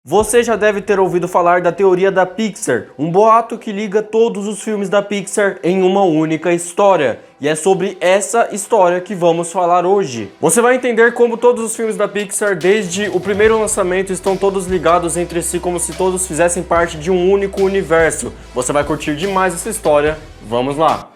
Você já deve ter ouvido falar da teoria da Pixar, um boato que liga todos os filmes da Pixar em uma única história. E é sobre essa história que vamos falar hoje. Você vai entender como todos os filmes da Pixar, desde o primeiro lançamento, estão todos ligados entre si como se todos fizessem parte de um único universo. Você vai curtir demais essa história, vamos lá!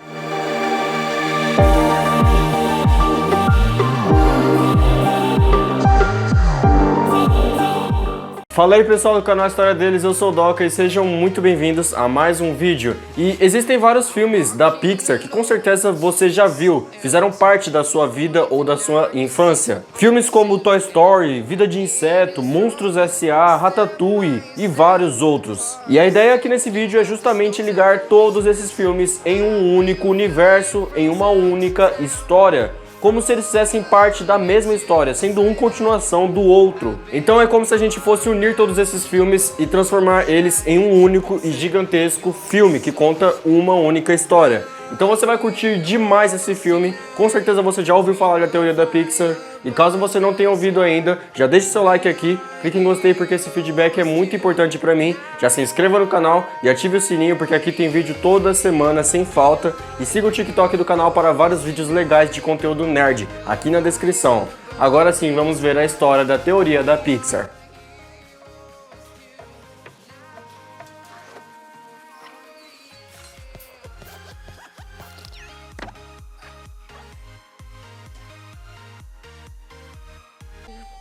Fala aí pessoal do canal História Deles, eu sou o Doca e sejam muito bem-vindos a mais um vídeo. E existem vários filmes da Pixar que com certeza você já viu, fizeram parte da sua vida ou da sua infância. Filmes como Toy Story, Vida de Inseto, Monstros S.A., Ratatouille e vários outros. E a ideia aqui nesse vídeo é justamente ligar todos esses filmes em um único universo, em uma única história, como se eles fizessem parte da mesma história, sendo um continuação do outro. Então é como se a gente fosse unir todos esses filmes e transformar eles em um único e gigantesco filme que conta uma única história. Então você vai curtir demais esse filme, com certeza você já ouviu falar da teoria da Pixar, e caso você não tenha ouvido ainda, já deixe seu like aqui, clique em gostei porque esse feedback é muito importante pra mim, já se inscreva no canal e ative o sininho porque aqui tem vídeo toda semana sem falta, e siga o TikTok do canal para vários vídeos legais de conteúdo nerd, aqui na descrição. Agora sim, vamos ver a história da teoria da Pixar.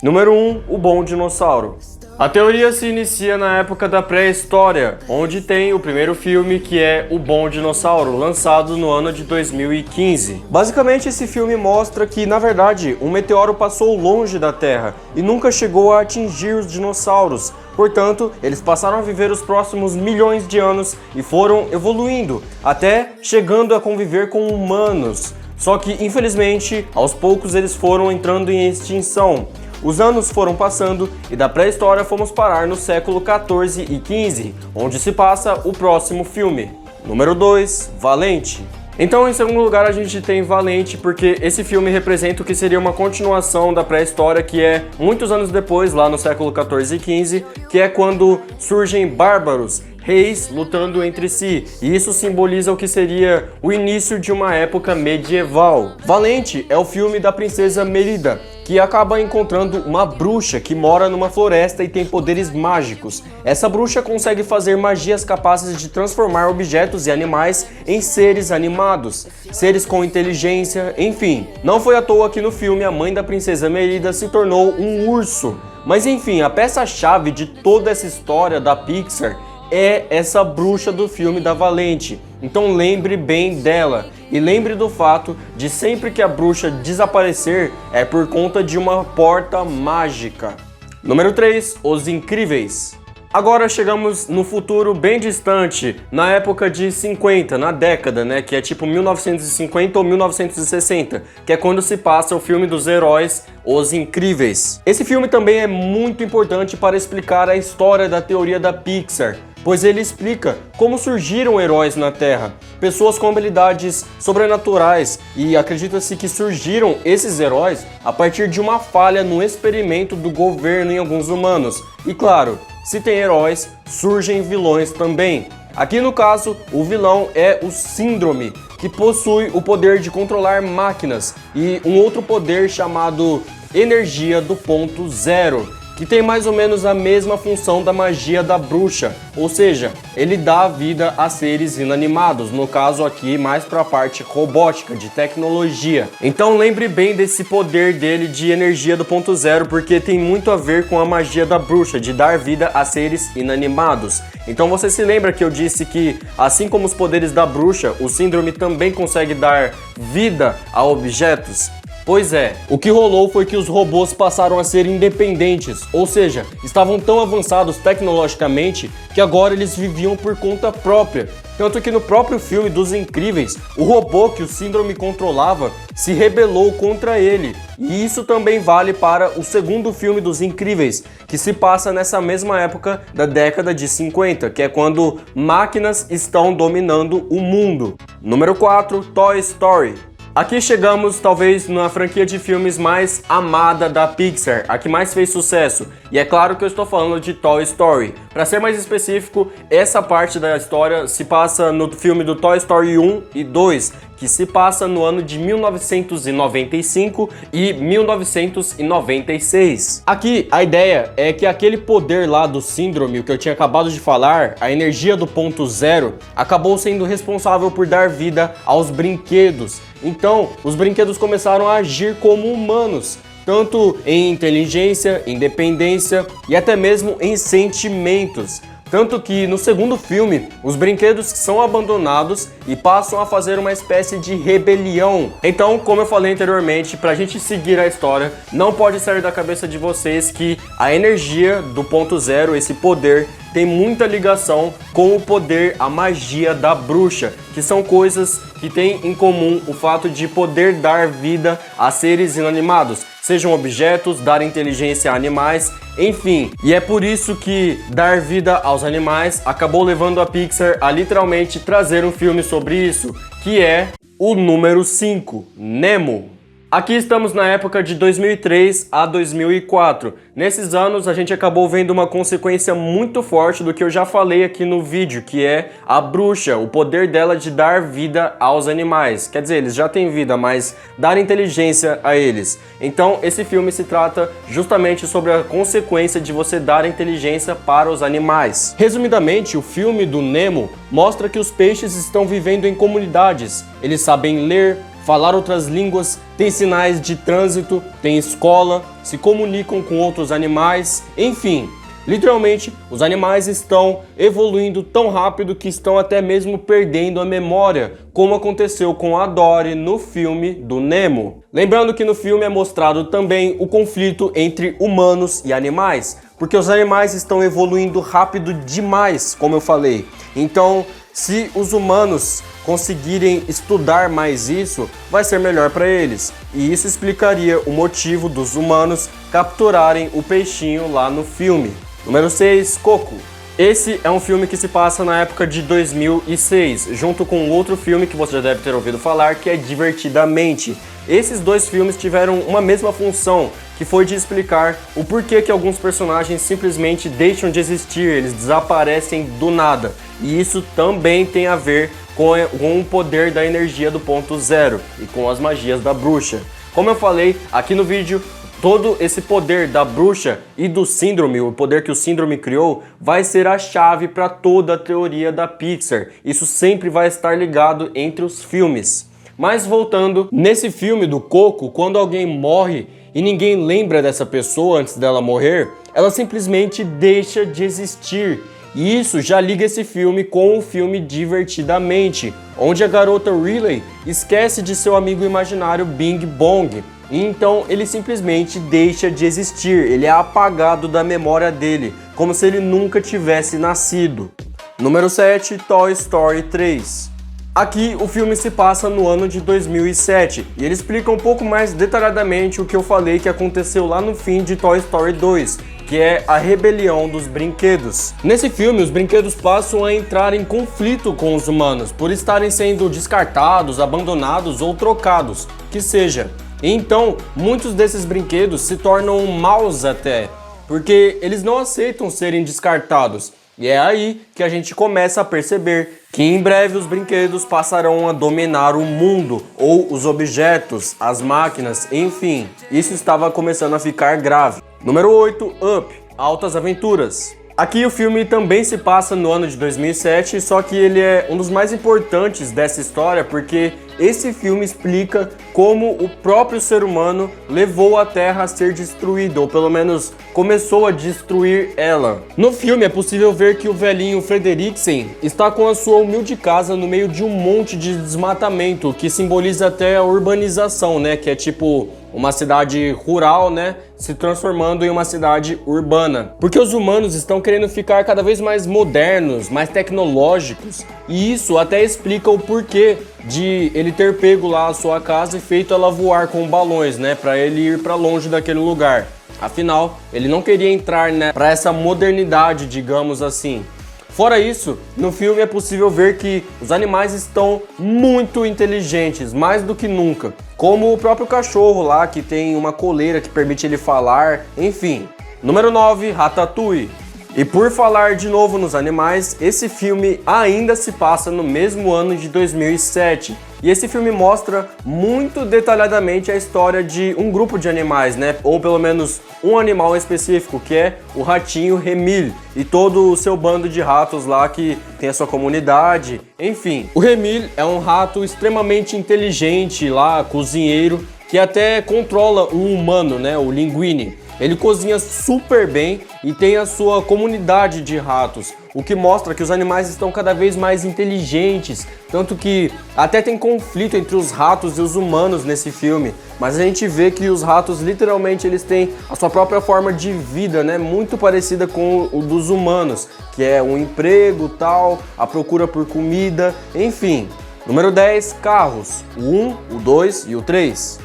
Número 1. O Bom Dinossauro. A teoria se inicia na época da pré-história, onde tem o primeiro filme que é O Bom Dinossauro, lançado no ano de 2015. Basicamente esse filme mostra que, na verdade, um meteoro passou longe da Terra e nunca chegou a atingir os dinossauros. Portanto, eles passaram a viver os próximos milhões de anos e foram evoluindo, até chegando a conviver com humanos. Só que, infelizmente, aos poucos eles foram entrando em extinção. Os anos foram passando e da pré-história fomos parar no século 14 e 15, onde se passa o próximo filme. Número 2, Valente. Então, em segundo lugar, a gente tem Valente, porque esse filme representa o que seria uma continuação da pré-história, que é muitos anos depois, lá no século 14 e 15, que é quando surgem bárbaros, reis lutando entre si, e isso simboliza o que seria o início de uma época medieval. Valente é o filme da princesa Merida, que acaba encontrando uma bruxa que mora numa floresta e tem poderes mágicos. Essa bruxa consegue fazer magias capazes de transformar objetos e animais em seres animados, seres com inteligência, enfim. Não foi à toa que no filme a mãe da princesa Merida se tornou um urso. Mas enfim, a peça-chave de toda essa história da Pixar é essa bruxa do filme da Valente. Então lembre bem dela e lembre do fato de sempre que a bruxa desaparecer é por conta de uma porta mágica. Número 3, Os Incríveis. Agora chegamos no futuro bem distante, na época de 50, na década, né, que é tipo 1950 ou 1960, que é quando se passa o filme dos heróis, Os Incríveis. Esse filme também é muito importante para explicar a história da teoria da Pixar, pois ele explica como surgiram heróis na Terra, pessoas com habilidades sobrenaturais, e acredita-se que surgiram esses heróis a partir de uma falha no experimento do governo em alguns humanos. E claro, se tem heróis, surgem vilões também. Aqui no caso, o vilão é o Síndrome, que possui o poder de controlar máquinas, e um outro poder chamado Energia do Ponto Zero, que tem mais ou menos a mesma função da magia da bruxa, ou seja, ele dá vida a seres inanimados, no caso aqui mais para a parte robótica, de tecnologia. Então lembre bem desse poder dele de energia do ponto zero, porque tem muito a ver com a magia da bruxa, de dar vida a seres inanimados. Então você se lembra que eu disse que, assim como os poderes da bruxa, o Síndrome também consegue dar vida a objetos? Pois é, o que rolou foi que os robôs passaram a ser independentes, ou seja, estavam tão avançados tecnologicamente que agora eles viviam por conta própria. Tanto que no próprio filme dos Incríveis, o robô que o Síndrome controlava se rebelou contra ele. E isso também vale para o segundo filme dos Incríveis, que se passa nessa mesma época da década de 50, que é quando máquinas estão dominando o mundo. Número 4, Toy Story. Aqui chegamos talvez na franquia de filmes mais amada da Pixar, a que mais fez sucesso. E é claro que eu estou falando de Toy Story. Para ser mais específico, essa parte da história se passa no filme do Toy Story 1 e 2, que se passa no ano de 1995 e 1996. Aqui a ideia é que aquele poder lá do síndrome, o que eu tinha acabado de falar, a energia do ponto zero, acabou sendo responsável por dar vida aos brinquedos. Então, os brinquedos começaram a agir como humanos, tanto em inteligência, independência e até mesmo em sentimentos. Tanto que no segundo filme, os brinquedos são abandonados e passam a fazer uma espécie de rebelião. Então, como eu falei anteriormente, pra gente seguir a história, não pode sair da cabeça de vocês que a energia do ponto zero, esse poder, tem muita ligação com o poder, a magia da bruxa, que são coisas que têm em comum o fato de poder dar vida a seres inanimados, sejam objetos, dar inteligência a animais, enfim. E é por isso que dar vida aos animais acabou levando a Pixar a literalmente trazer um filme sobre isso, que é o número 5, Nemo. Aqui estamos na época de 2003 a 2004. Nesses anos a gente acabou vendo uma consequência muito forte do que eu já falei aqui no vídeo, que é a bruxa, o poder dela de dar vida aos animais. Quer dizer, eles já têm vida, mas dar inteligência a eles. Então esse filme se trata justamente sobre a consequência de você dar inteligência para os animais. Resumidamente, o filme do Nemo mostra que os peixes estão vivendo em comunidades. Eles sabem ler, falar outras línguas, tem sinais de trânsito, tem escola, se comunicam com outros animais, enfim. Literalmente, os animais estão evoluindo tão rápido que estão até mesmo perdendo a memória, como aconteceu com a Dory no filme do Nemo. Lembrando que no filme é mostrado também o conflito entre humanos e animais, porque os animais estão evoluindo rápido demais, como eu falei. Então, se os humanos conseguirem estudar mais isso, vai ser melhor para eles. E isso explicaria o motivo dos humanos capturarem o peixinho lá no filme. Número 6, Coco. Esse é um filme que se passa na época de 2006, junto com outro filme que você já deve ter ouvido falar, que é Divertidamente. Esses dois filmes tiveram uma mesma função, que foi de explicar o porquê que alguns personagens simplesmente deixam de existir, eles desaparecem do nada. E isso também tem a ver com o poder da energia do ponto zero e com as magias da bruxa. Como eu falei aqui no vídeo, todo esse poder da bruxa e do síndrome, o poder que o síndrome criou, vai ser a chave para toda a teoria da Pixar. Isso sempre vai estar ligado entre os filmes. Mas voltando, nesse filme do Coco, quando alguém morre e ninguém lembra dessa pessoa antes dela morrer, ela simplesmente deixa de existir. E isso já liga esse filme com o filme Divertidamente, onde a garota Riley esquece de seu amigo imaginário Bing Bong. Então ele simplesmente deixa de existir, ele é apagado da memória dele, como se ele nunca tivesse nascido. Número 7, Toy Story 3. Aqui o filme se passa no ano de 2007 e ele explica um pouco mais detalhadamente o que eu falei que aconteceu lá no fim de Toy Story 2, que é a rebelião dos brinquedos. Nesse filme, os brinquedos passam a entrar em conflito com os humanos por estarem sendo descartados, abandonados ou trocados, que seja. Então, muitos desses brinquedos se tornam maus até, porque eles não aceitam serem descartados. E é aí que a gente começa a perceber que em breve os brinquedos passarão a dominar o mundo, ou os objetos, as máquinas, enfim. Isso estava começando a ficar grave. Número 8, Up, Altas Aventuras. Aqui o filme também se passa no ano de 2007, só que ele é um dos mais importantes dessa história porque esse filme explica como o próprio ser humano levou a Terra a ser destruída, ou pelo menos começou a destruir ela. No filme é possível ver que o velhinho Frederiksen está com a sua humilde casa no meio de um monte de desmatamento, que simboliza até a urbanização, né? Que é tipo uma cidade rural, né, se transformando em uma cidade urbana. Porque os humanos estão querendo ficar cada vez mais modernos, mais tecnológicos, e isso até explica o porquê de ele ter pego lá a sua casa e feito ela voar com balões, né, para ele ir para longe daquele lugar. Afinal, ele não queria entrar, né, para essa modernidade, digamos assim. Fora isso, no filme é possível ver que os animais estão muito inteligentes, mais do que nunca. Como o próprio cachorro lá, que tem uma coleira que permite ele falar, enfim. Número 9, Ratatouille. E por falar de novo nos animais, esse filme ainda se passa no mesmo ano de 2007. E esse filme mostra muito detalhadamente a história de um grupo de animais, né? Ou pelo menos um animal específico, que é o ratinho Remil e todo o seu bando de ratos lá que tem a sua comunidade. Enfim, o Remil é um rato extremamente inteligente lá, cozinheiro, que até controla um humano, né? O Linguini. Ele cozinha super bem e tem a sua comunidade de ratos, o que mostra que os animais estão cada vez mais inteligentes, tanto que até tem conflito entre os ratos e os humanos nesse filme, mas a gente vê que os ratos literalmente eles têm a sua própria forma de vida, né, muito parecida com o dos humanos, que é um emprego, tal, a procura por comida, enfim. Número 10, carros, o 1, o 2 e o 3.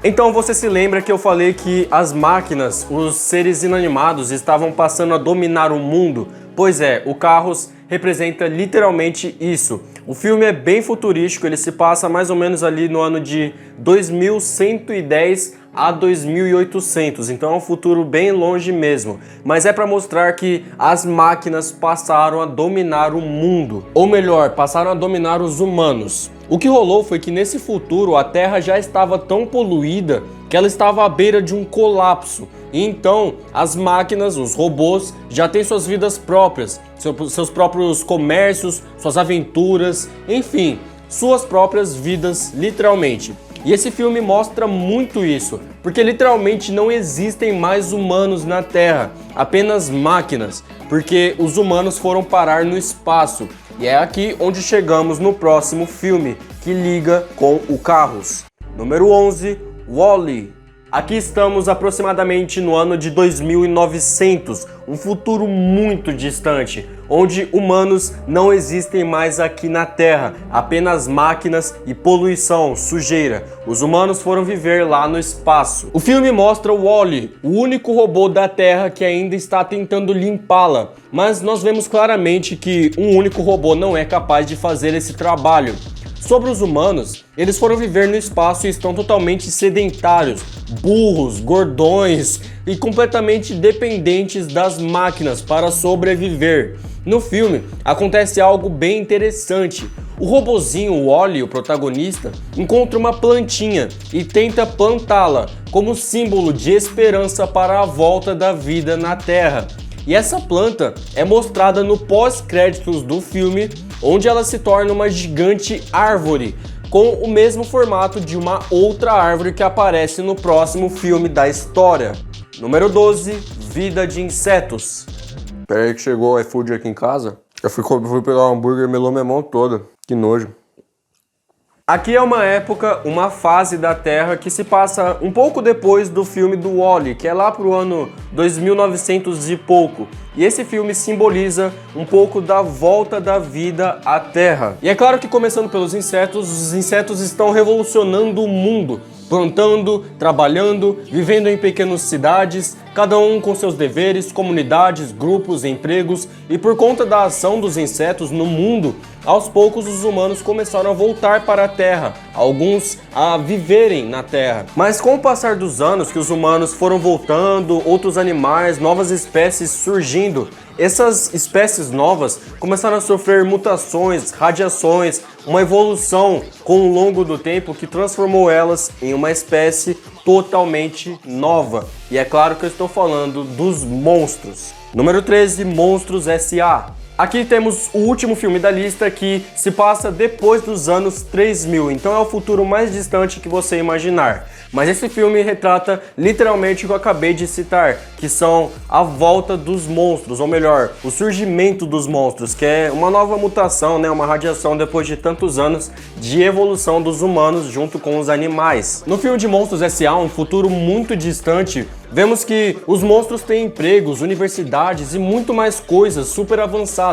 Então você se lembra que eu falei que as máquinas, os seres inanimados, estavam passando a dominar o mundo? Pois é, o Carros representa literalmente isso. O filme é bem futurístico, ele se passa mais ou menos ali no ano de 2110 a 2800, então é um futuro bem longe mesmo. Mas é para mostrar que as máquinas passaram a dominar o mundo, ou melhor, passaram a dominar os humanos. O que rolou foi que nesse futuro a Terra já estava tão poluída que ela estava à beira de um colapso. E então as máquinas, os robôs, já têm suas vidas próprias, seus próprios comércios, suas aventuras, enfim, suas próprias vidas, literalmente. E esse filme mostra muito isso, porque literalmente não existem mais humanos na Terra, apenas máquinas, porque os humanos foram parar no espaço. E é aqui onde chegamos no próximo filme, que liga com o Carros. Número 11, Wall-E. Aqui estamos aproximadamente no ano de 2900, um futuro muito distante, onde humanos não existem mais aqui na Terra, apenas máquinas e poluição, sujeira. Os humanos foram viver lá no espaço. O filme mostra o Wall-E, o único robô da Terra que ainda está tentando limpá-la, mas nós vemos claramente que um único robô não é capaz de fazer esse trabalho. Sobre os humanos, eles foram viver no espaço e estão totalmente sedentários, burros, gordões e completamente dependentes das máquinas para sobreviver. No filme, acontece algo bem interessante. O robozinho Wall-E, o protagonista, encontra uma plantinha e tenta plantá-la como símbolo de esperança para a volta da vida na Terra. E essa planta é mostrada no pós-créditos do filme, onde ela se torna uma gigante árvore, com o mesmo formato de uma outra árvore que aparece no próximo filme da história. Número 12, Vida de Insetos. Pera aí que chegou o iFood aqui em casa. Eu fui pegar um hambúrguer e melou minha mão toda. Que nojo. Aqui é uma época, uma fase da Terra que se passa um pouco depois do filme do Wall-E, que é lá pro ano 2900 e pouco. E esse filme simboliza um pouco da volta da vida à Terra. E é claro que começando pelos insetos, os insetos estão revolucionando o mundo. Plantando, trabalhando, vivendo em pequenas cidades, cada um com seus deveres, comunidades, grupos, empregos, e por conta da ação dos insetos no mundo, aos poucos os humanos começaram a voltar para a Terra, alguns a viverem na Terra. Mas com o passar dos anos que os humanos foram voltando, outros animais, novas espécies surgindo, essas espécies novas começaram a sofrer mutações, radiações, uma evolução com o longo do tempo que transformou elas em uma espécie totalmente nova. E é claro que eu estou falando dos monstros. Número 13, Monstros S.A. Aqui temos o último filme da lista que se passa depois dos anos 3000, então é o futuro mais distante que você imaginar. Mas esse filme retrata literalmente o que eu acabei de citar, que são a volta dos monstros, ou melhor, o surgimento dos monstros, que é uma nova mutação, né, uma radiação depois de tantos anos de evolução dos humanos junto com os animais. No filme de Monstros S.A., um futuro muito distante, vemos que os monstros têm empregos, universidades e muito mais coisas super avançadas.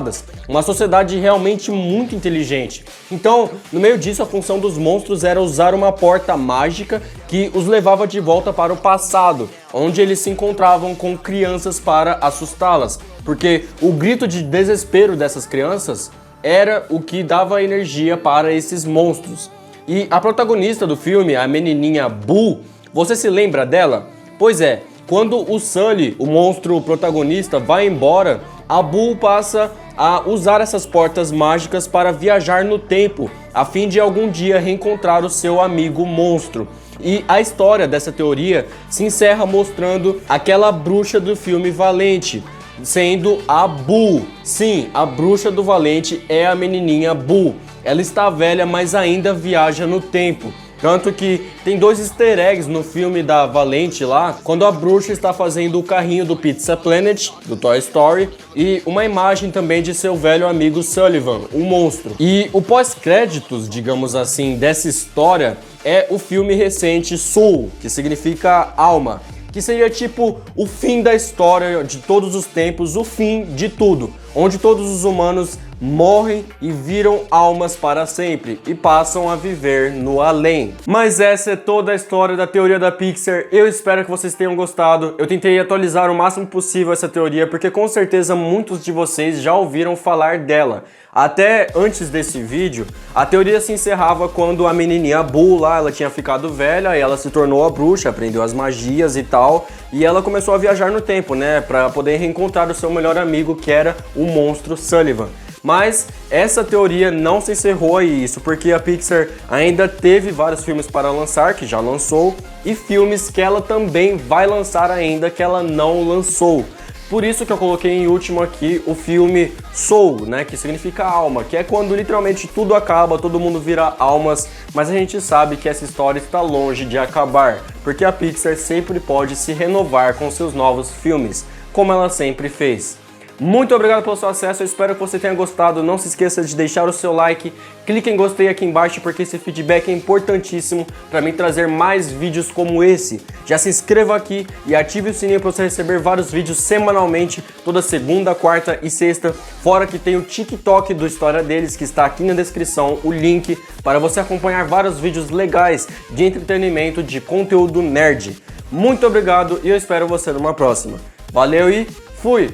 Uma sociedade realmente muito inteligente. Então, no meio disso, a função dos monstros era usar uma porta mágica que os levava de volta para o passado, onde eles se encontravam com crianças para assustá-las. porque o grito de desespero dessas crianças era o que dava energia para esses monstros. E a protagonista do filme, a menininha Boo, você se lembra dela? Pois é, quando o Sully, o monstro protagonista, vai embora, a Boo passa a usar essas portas mágicas para viajar no tempo, a fim de algum dia reencontrar o seu amigo monstro. E a história dessa teoria se encerra mostrando aquela bruxa do filme Valente, sendo a Boo. Sim, a bruxa do Valente é a menininha Boo. Ela está velha, mas ainda viaja no tempo. Tanto que tem 2 easter eggs no filme da Valente lá, quando a bruxa está fazendo o carrinho do Pizza Planet, do Toy Story, e uma imagem também de seu velho amigo Sullivan, o monstro. E o pós-créditos, digamos assim, dessa história é o filme recente Soul, que significa alma, que seria tipo o fim da história de todos os tempos, o fim de tudo, onde todos os humanos morrem e viram almas para sempre e passam a viver no além. Mas essa é toda a história da teoria da Pixar. Eu espero que vocês tenham gostado. Eu tentei atualizar o máximo possível essa teoria, porque com certeza muitos de vocês já ouviram falar dela. Até antes desse vídeo, a teoria se encerrava quando a menininha Boo lá, ela tinha ficado velha e ela se tornou a bruxa, aprendeu as magias e tal, e ela começou a viajar no tempo, né, pra poder reencontrar o seu melhor amigo, que era o monstro Sullivan. Mas essa teoria não se encerrou a isso, porque a Pixar ainda teve vários filmes para lançar, que já lançou, e filmes que ela também vai lançar ainda, que ela não lançou. Por isso que eu coloquei em último aqui o filme Soul, né, que significa alma, que é quando literalmente tudo acaba, todo mundo vira almas, mas a gente sabe que essa história está longe de acabar, porque a Pixar sempre pode se renovar com seus novos filmes, como ela sempre fez. Muito obrigado pelo seu acesso, eu espero que você tenha gostado. Não se esqueça de deixar o seu like, clique em gostei aqui embaixo, porque esse feedback é importantíssimo para mim trazer mais vídeos como esse. Já se inscreva aqui e ative o sininho para você receber vários vídeos semanalmente, toda segunda, quarta e sexta. Fora que tem o TikTok do História Deles, que está aqui na descrição, o link para você acompanhar vários vídeos legais de entretenimento, de conteúdo nerd. Muito obrigado e eu espero você numa próxima. Valeu e fui!